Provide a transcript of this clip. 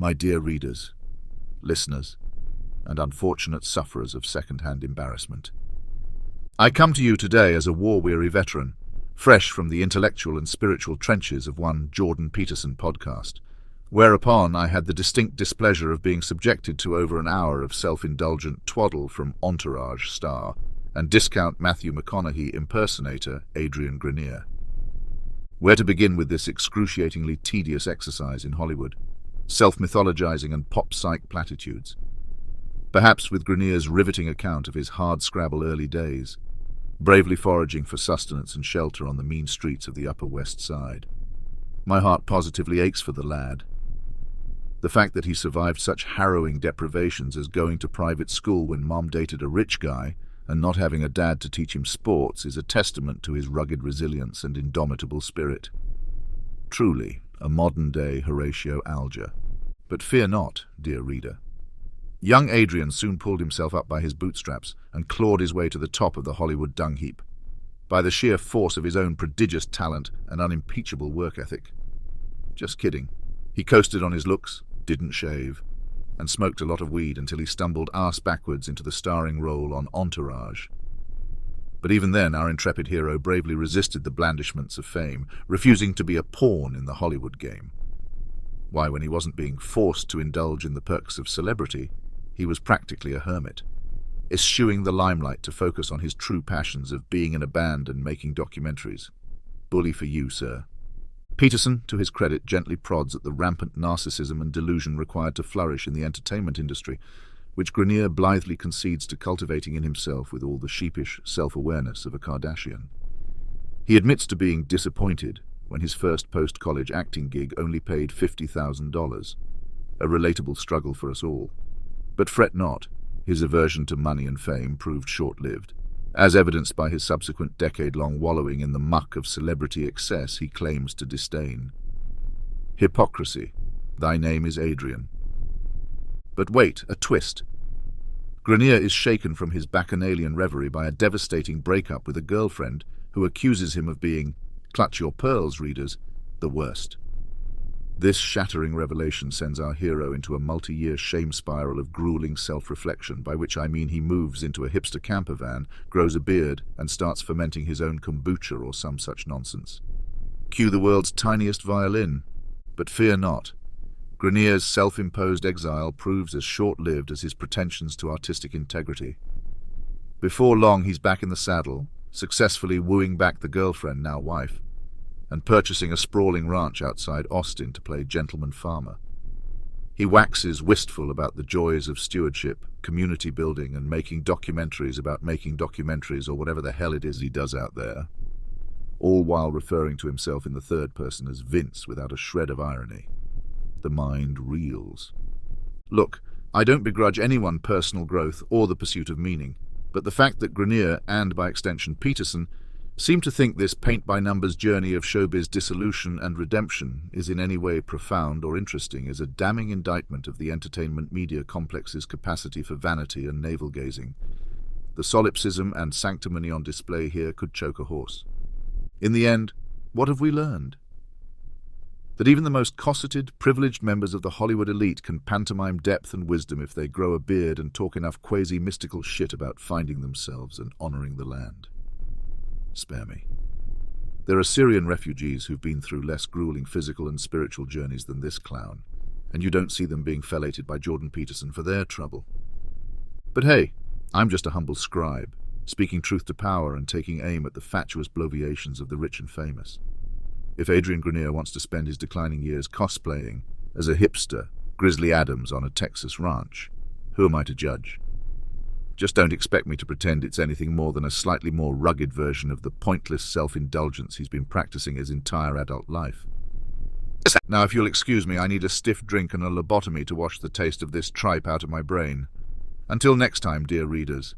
My dear readers, listeners, and unfortunate sufferers of second-hand embarrassment. I come to you today as a war-weary veteran, fresh from the intellectual and spiritual trenches of one Jordan Peterson podcast, whereupon I had the distinct displeasure of being subjected to over an hour of self-indulgent twaddle from Entourage star and discount Matthew McConaughey impersonator Adrian Grenier. Where to begin with this excruciatingly tedious exercise in Hollywood? Self-mythologizing and pop-psych platitudes. Perhaps with Grenier's riveting account of his hard-scrabble early days, bravely foraging for sustenance and shelter on the mean streets of the Upper West Side. My heart positively aches for the lad. The fact that he survived such harrowing deprivations as going to private school when mom dated a rich guy and not having a dad to teach him sports is a testament to his rugged resilience and indomitable spirit. Truly, a modern-day Horatio Alger. But fear not, dear reader. Young Adrian soon pulled himself up by his bootstraps and clawed his way to the top of the Hollywood dung heap, by the sheer force of his own prodigious talent and unimpeachable work ethic. Just kidding. He coasted on his looks, didn't shave, and smoked a lot of weed until he stumbled arse backwards into the starring role on Entourage. But even then, our intrepid hero bravely resisted the blandishments of fame, refusing to be a pawn in the Hollywood game. Why, when he wasn't being forced to indulge in the perks of celebrity, he was practically a hermit, eschewing the limelight to focus on his true passions of being in a band and making documentaries. Bully for you, sir. Peterson, to his credit, gently prods at the rampant narcissism and delusion required to flourish in the entertainment industry, which Grenier blithely concedes to cultivating in himself with all the sheepish self-awareness of a Kardashian. He admits to being disappointed when his first post-college acting gig only paid $50,000, a relatable struggle for us all. But fret not, his aversion to money and fame proved short-lived, as evidenced by his subsequent decade-long wallowing in the muck of celebrity excess he claims to disdain. Hypocrisy. Thy name is Adrian. But wait, a twist. Grenier is shaken from his bacchanalian reverie by a devastating breakup with a girlfriend who accuses him of being, clutch your pearls, readers, the worst. This shattering revelation sends our hero into a multi-year shame spiral of grueling self-reflection, by which I mean he moves into a hipster camper van, grows a beard, and starts fermenting his own kombucha or some such nonsense. Cue the world's tiniest violin. But fear not. Grenier's self-imposed exile proves as short-lived as his pretensions to artistic integrity. Before long, he's back in the saddle, successfully wooing back the girlfriend, now wife, and purchasing a sprawling ranch outside Austin to play gentleman farmer. He waxes wistful about the joys of stewardship, community building, and making documentaries about making documentaries, or whatever the hell it is he does out there, all while referring to himself in the third person as Vince without a shred of irony. The mind reels. Look, I don't begrudge anyone personal growth or the pursuit of meaning, but the fact that Grenier, and by extension Peterson, seem to think this paint-by-numbers journey of showbiz dissolution and redemption is in any way profound or interesting is a damning indictment of the entertainment media complex's capacity for vanity and navel-gazing. The solipsism and sanctimony on display here could choke a horse. In the end, what have we learned? That even the most cosseted, privileged members of the Hollywood elite can pantomime depth and wisdom if they grow a beard and talk enough quasi-mystical shit about finding themselves and honoring the land. Spare me. There are Syrian refugees who've been through less grueling physical and spiritual journeys than this clown, and you don't see them being fellated by Jordan Peterson for their trouble. But hey, I'm just a humble scribe, speaking truth to power and taking aim at the fatuous bloviations of the rich and famous. If Adrian Grenier wants to spend his declining years cosplaying as a hipster, Grizzly Adams on a Texas ranch, who am I to judge? Just don't expect me to pretend it's anything more than a slightly more rugged version of the pointless self-indulgence he's been practicing his entire adult life. Now, if you'll excuse me, I need a stiff drink and a lobotomy to wash the taste of this tripe out of my brain. Until next time, dear readers.